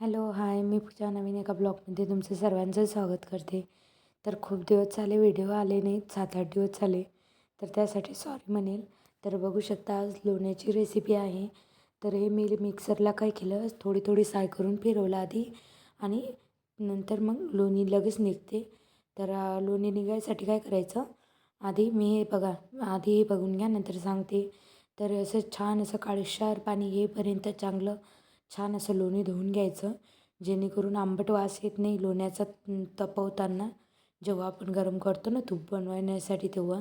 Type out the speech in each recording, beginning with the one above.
Hello, हाय. मी पूजा नवीन एका ब्लॉगमध्ये तुमचं सर्वांचं स्वागत करते. तर खूप दिवस झाले व्हिडिओ आले नाहीत, 7-8 दिवस झाले. तर त्यासाठी सॉरी म्हणेल. तर बघू शकता आज लोण्याची रेसिपी आहे. तर हे मी मिक्सरला काय केलं, थोडी थोडी साय करून फिरवलं आधी आणि नंतर मग लोणी लगेच निघते. तर लोणी निघायसाठी काय करायचं, आधी मी हे बघा, आधी हे बघून घ्या नंतर सांगते. तर असं छान असं काळीशार पाणी येईपर्यंत चांगलं छान असं लोणी धुवून घ्यायचं, जेणेकरून आंबट वास येत नाही लोण्याचा तपवताना, जेव्हा आपण गरम करतो ना तूप बनवण्यासाठी तेव्हा.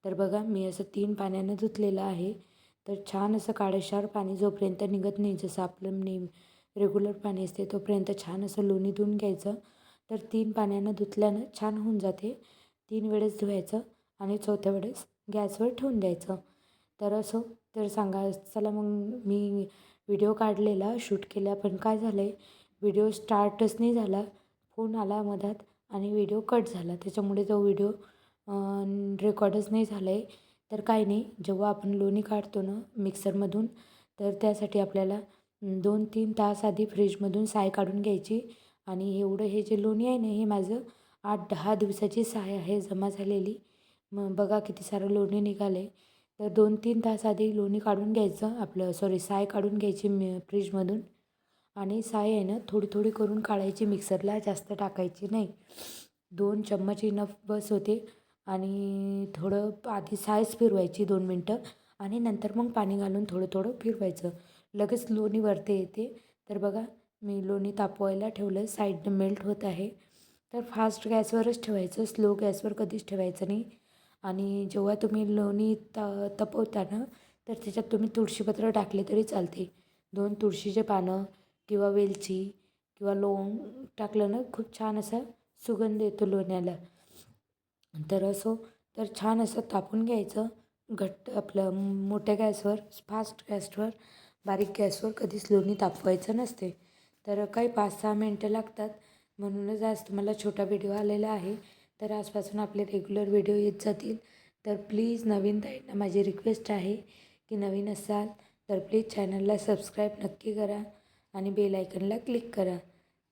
तर बघा मी असं 3 पाण्यानं धुतलेलं आहे. तर छान असं काळेशार पाणी जोपर्यंत निघत नाही, जसं आपलं रेग्युलर पाणी असते तोपर्यंत छान असं लोणी धुवून घ्यायचं. तर 3 पाण्यानं धुतल्यानं छान होऊन जाते. 3 वेळेस धुवायचं आणि चौथ्या वेळेस गॅसवर ठेवून द्यायचं. तर असं तर सांगा चला मग मी व्हिडिओ काढलेला, शूट केला, पण काय झालं आहे, व्हिडिओ स्टार्टच नाही झाला. फोन आला मधात आणि व्हिडिओ कट झाला. त्याच्यामुळे तो व्हिडिओ रेकॉर्डच नाही झाला आहे. तर काय नाही, जेव्हा आपण लोणी काढतो ना मिक्सरमधून, तर त्यासाठी आपल्याला 2-3 तास आधी फ्रीजमधून साय काढून घ्यायची. आणि एवढं हे जे लोणी आहे ना, हे माझं 8-10 दिवसाची साय आहे जमा झालेली. मग बघा किती सारं लोणी निघालं आहे. तर 2-3 तास आधी लोणी काढून घ्यायचं, आपलं सॉरी साय काढून घ्यायची फ्रीजमधून. आणि साय आहे ना थोडी थोडी करून काढायची मिक्सरला, जास्त टाकायची नाही. 2 चम्मच इनफ बस होते. आणि थोडं आधी सायच फिरवायची 2 मिनटं आणि नंतर मग पाणी घालून थोडं थोडं फिरवायचं, लगेच लोणी वरती येते. तर बघा मी लोणी तापवायला ठेवलं, साईडनं मेल्ट होत आहे. तर फास्ट गॅसवरच ठेवायचं, स्लो गॅसवर कधीच ठेवायचं नाही. आणि जेव्हा तुम्ही लोणी तपवता ना, तर त्याच्यात तुम्ही तुळशीपत्र टाकले तरी चालते. 2 तुळशीचे पानं किंवा वेलची किंवा लवंग टाकलं ना, खूप छान असा सुगंध येतो लोण्याला. तर असो, तर छान असं तापून घ्यायचं घट्ट, आपलं मोठ्या गॅसवर, फास्ट गॅसवर. बारीक गॅसवर कधीच लोणी तापवायचं नसते. तर काही 5-6 मिनटं लागतात, म्हणूनच आज तुम्हाला छोटा व्हिडिओ आलेला आहे. तर आजपासून आपले रेग्युलर व्हिडिओ येत जातील. तर प्लीज नवीन ताईंना माझी रिक्वेस्ट आहे की नवीन असाल तर प्लीज चॅनलला सबस्क्राईब नक्की करा आणि बेल आयकनला क्लिक करा.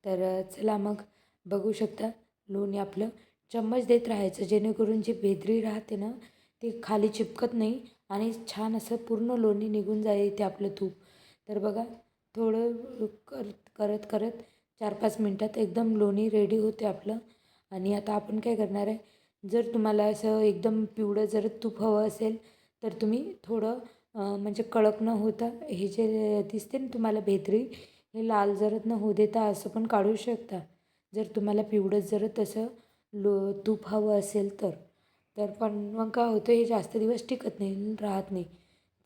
तर चला मग बघू शकता, लोणी आपलं चम्मच देत राहायचं, जेणेकरून जी भेदरी राहते ना ती खाली चिपकत नाही आणि छान असं पूर्ण लोणी निघून जाईल ते आपलं तूप. तर बघा थोडं करत करत 4-5 मिनटात एकदम लोणी रेडी होते आपलं. आणि आता आपण काय करणार आहे, जर तुम्हाला असं एकदम पिवळं जर तूप हवं असेल तर तुम्ही थोडं म्हणजे कडक न होता, हे जे दिसते ना तुम्हाला भेदरी, हे लाल जरत न होऊ देता असं पण काढू शकता, जर तुम्हाला पिवळं जर तसं तूप हवं असेल तर. तर पण मग काय होतं, हे जास्त दिवस टिकत नाही, राहत नाही,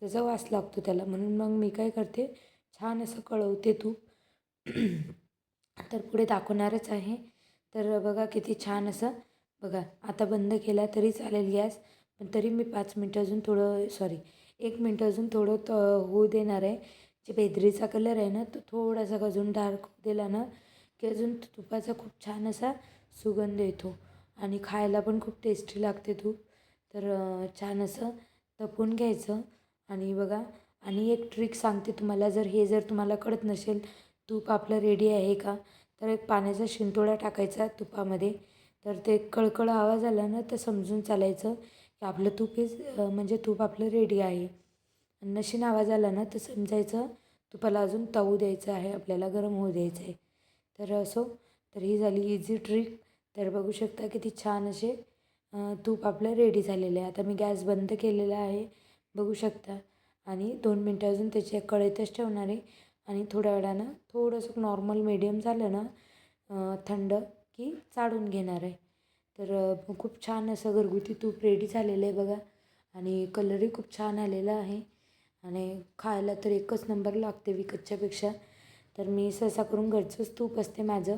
त्याचा वास लागतो त्याला. म्हणून मग मी काय करते, छान असं कळवते तूप. तर पुढे दाखवणारच आहे. तर बघा किती छान असं, बघा आता बंद केला तरी चालेल गॅस, पण तरी मी 5 मिनटं अजून थोडं, सॉरी 1 मिनटं अजून थोडं होऊ देणार आहे. जे बेदरीचा कलर आहे ना, तो थोडासा अजून डार्क होऊ दिला ना, की अजून तुपाचा खूप छान असा सुगंध येतो आणि खायला पण खूप टेस्टी लागते तूप. तर छान असं तपून घ्यायचं. आणि बघा, आणि एक ट्रिक सांगते तुम्हाला, जर तुम्हाला कळत नसेल तूप आपलं रेडी आहे का, तर एक पाण्याचा शिंतोडा टाकायचा तुपामध्ये. तर ते कळकळ आवाज आला ना तर समजून चालायचं की आपलं तूप हे म्हणजे तूप आपलं रेडी आहे. नशीन आवाज आला ना तर समजायचं तुपाला अजून तावू द्यायचं आहे, आपल्याला गरम होऊ द्यायचं आहे. तर असो, तर ही झाली इझी ट्रिक. तर बघू शकता किती छान असे तूप आपलं रेडी झालेलं आहे. आता मी गॅस बंद केलेला आहे, बघू शकता. आणि 2 मिनटं अजून त्याच्या कढईतच ठेवणार आहे. आणि थोड्या वेळानं थोडंसं नॉर्मल मीडियम झालं ना, थंड की चाळून घेणार आहे. तर खूप छान असं घरगुती तूप रेडी झालेलं आहे बघा. आणि कलरही खूप छान आलेला आहे आणि खायला तर एकच नंबर लागते विकतच्यापेक्षा. तर मी सहसा करून घरचंच तूप असते माझं,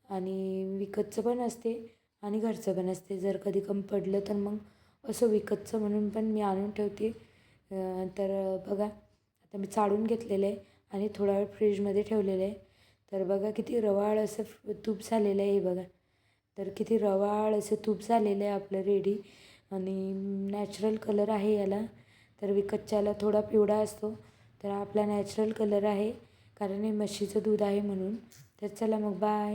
आणि विकतचं पण असते आणि घरचं पण असते. जर कधी कमी पडलं तर मग असं विकतचं म्हणून पण मी आणून ठेवते. तर बघा आता मी चाळून घेतलेलं आहे आणि थोडा वेळ फ्रीजमध्ये ठेवलेलं आहे. तर बघा किती रवाळ असं तूप झालेलं आहे बघा. तर किती रवाळ असं तूप झालेलं आहे आपलं रेडी. आणि नॅचरल कलर आहे याला. तर विकतच्याला थोडा पिवळा असतो, तर आपला नॅचरल कलर आहे. कारण हे म्हशीचं दूध आहे म्हणून. तर चला मग बाय.